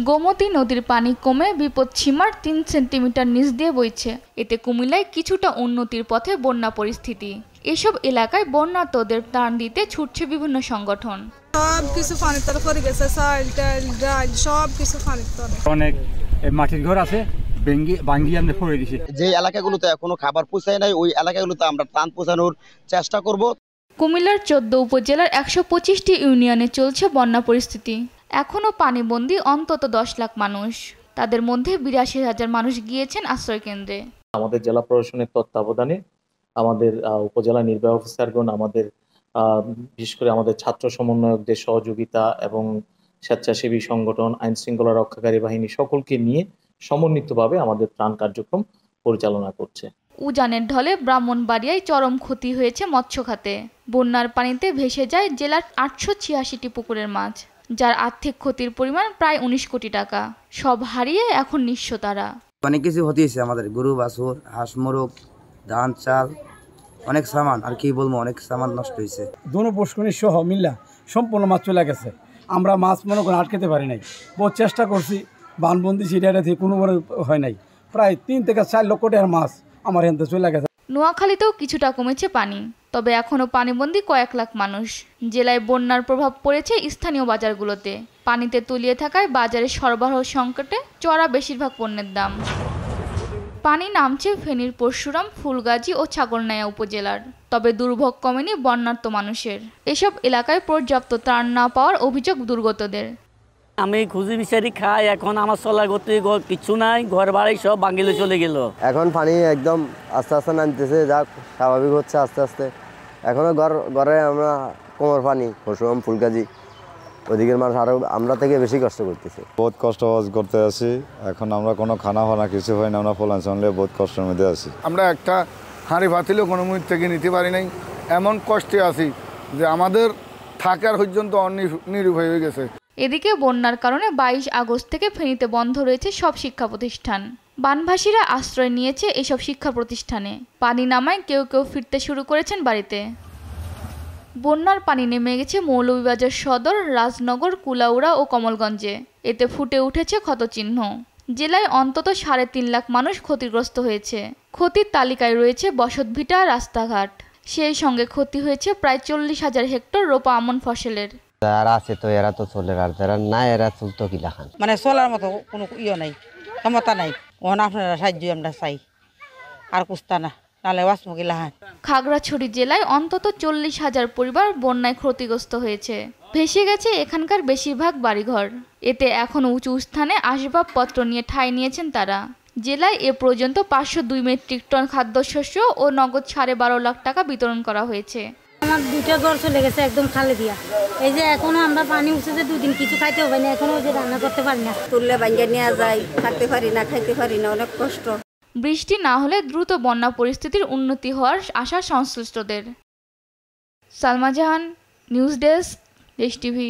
গোমতী নদীর পানি কমে বিপদসীমার ৩ সেন্টিমিটার নিচ দিয়ে বইছে। এতে কুমিল্লায় কিছুটা উন্নতির পথে বন্যা পরিস্থিতি। এসব এলাকায় বন্যার্তদের ত্রাণ দিতে ছুটছে বিভিন্ন সংগঠন। সবকিছু পানির তলে পড়ে গেছে, চাল ডাল ডাল সবকিছু পানির তলে। অনেক মাটির ঘর আছে পড়ে দিছে। যে এলাকাগুলোতে এখনো খাবার পৌঁছায় নাই, ওই এলাকাগুলোতে আমরা ত্রাণ পৌঁছানোর চেষ্টা করব। কুমিল্লার ১৪ উপজেলার ১২৫টি ইউনিয়নে চলছে বন্যা পরিস্থিতি। এখনও পানিবন্দী অন্তত ১০ লাখ মানুষ। তাদের মধ্যে ৮২,০০০ মানুষ গিয়েছেন আশ্রয়কেন্দ্রে। আমাদের জেলা প্রশাসনের তত্ত্বাবধানে আমাদের উপজেলা নির্বাহী অফিসারগণ, আমাদের বিশেষ করে আমাদের ছাত্র সমন্বয়কদের সহযোগিতা এবং স্বেচ্ছাসেবী সংগঠন, আইন শৃঙ্খলা রক্ষাকারী বাহিনী সকলকে নিয়ে সমন্বিতভাবে আমাদের ত্রাণ কার্যক্রম পরিচালনা করছে। উজানের ঢলে ব্রাহ্মণবাড়িয়ায় চরম ক্ষতি হয়েছে মৎস্য খাতে। বন্যার পানিতে ভেসে যায় জেলার ৮৮৬টি পুকুরের মাছ, যার আর্থিক ক্ষতির পরিমাণ প্রায় ১৯ কোটি টাকা। সব হারিয়ে এখন নিঃস্ব তারা। অনেক কিছু ক্ষতি হয়েছে আমাদের, গরু বাছুর, হাঁস মোরগ, ধান চাল, অনেক সামান, আর কি বলবো, অনেক সামান নষ্ট হয়েছে। দোনো পুষ্করণী সহ মিল্লা সম্পূর্ণ মাছ চলে গেছে। আমরা মাছ মনে করে আটকাতে পারি নাই, বহু চেষ্টা করছি, বানবন্দি সিরিয়াটা থেকে কোনো হয় নাই। প্রায় ৩ থেকে ৪ লক্ষ টাকার মাছ আমার এখানে চলে গেছে। নোয়াখালীতেও কিছুটা কমেছে পানি, তবে এখনও পানিবন্দী কয়েক লাখ মানুষ। জেলায় বন্যার প্রভাব পড়েছে স্থানীয় বাজারগুলোতে। পানিতে তলিয়ে থাকায় বাজারে সরবরাহ সংকটে চড়া বেশিরভাগ পণ্যের দাম। পানি নামছে ফেনীর পরশুরাম, ফুলগাজী ও ছাগলনাইয়া উপজেলার। তবে দুর্ভোগ কমেনি বন্যার্ত মানুষের। এসব এলাকায় পর্যাপ্ত ত্রাণ না পাওয়ার অভিযোগ দুর্গতদের। আমি খুঁজি বিচারি খাই, এখন আমার চলার গতি কিছু নাই, ঘর বাড়ি সব ভাঙিলে চলে গেল। এখন পানি একদম আস্তে আস্তে নামতেছে, যা স্বাভাবিক হচ্ছে আস্তে আস্তে। এখনো ঘরে আমরা কোমর পানি, পরশুরাম ফুলগাজী, ওদিকের মানুষ আরো আমরা থেকে বেশি কষ্ট করতেছে। বহুত কষ্ট করতে আছি। এখন আমরা কোনো খানা ফানা কিছু হয় না, আমরা ফলাঞ্চলে বহুত কষ্টের মধ্যে আছি। আমরা একটা হাঁড়ি ভাতিলেও কোনো মুহূর্ত থেকে নিতে পারি নাই, এমন কষ্টে আছি যে আমাদের থাকার পর্যন্ত নিরুপায় হয়ে গেছে। এদিকে বন্যার কারণে ২২ আগস্ট থেকে ফেনীতে বন্ধ রয়েছে সব শিক্ষা প্রতিষ্ঠান। বানভাসীরা আশ্রয় নিয়েছে এসব শিক্ষা প্রতিষ্ঠানে। পানি নামায় কেউ কেউ ফিরতে শুরু করেছেন বাড়িতে। বন্যার পানি নেমে গেছে মৌলভীবাজার সদর, রাজনগর, কুলাউড়া ও কমলগঞ্জে। এতে ফুটে উঠেছে ক্ষতচিহ্ন। জেলায় অন্তত ৩.৫ লাখ মানুষ ক্ষতিগ্রস্ত হয়েছে। ক্ষতির তালিকায় রয়েছে বসতভিটা, রাস্তাঘাট। সেই সঙ্গে ক্ষতি হয়েছে প্রায় ৪০,০০০ হেক্টর রোপা আমন ফসলের। যারা আছে তো এরা তো চলে, আর যারা নাই এরা চলতো কি লাখান, মানে চলার মতো কোনো নাই, ক্ষমতা নাই। ওখানে আপনারা সাহায্য আমরা চাই, আর কুস্তা না, নাহলে ওয়াসমুখী লাহান। খাগড়াছড়ি জেলায় অন্তত ৪০,০০০ পরিবার বন্যায় ক্ষতিগ্রস্ত হয়েছে। ভেসে গেছে এখানকার বেশিরভাগ বাড়িঘর। এতে এখনও উঁচু স্থানে আসবাবপত্র নিয়ে ঠাঁই নিয়েছেন তারা। জেলায় এ পর্যন্ত ৫০২ মেট্রিক টন খাদ্যশস্য ও নগদ ১২.৫ লাখ টাকা বিতরণ করা হয়েছে। আমার 2টা ঘর চলে গেছে একদম খালে দিয়া। এই যে এখনো আমরা পানি উঠেছে 2 দিন কিছু খাইতে হবে না, এখনো যে রান্না করতে পারি না, তুললে ভাঙ্গা নিয়ে যায়, থাকতে পারি না, খাইতে পারি না, অনেক কষ্ট। বৃষ্টি না হলে দ্রুত বন্যা পরিস্থিতির উন্নতি হওয়ার আশা সংশ্লিষ্টদের। সালমা জাহান, নিউজ ডেস্ক, দেশ টিভি।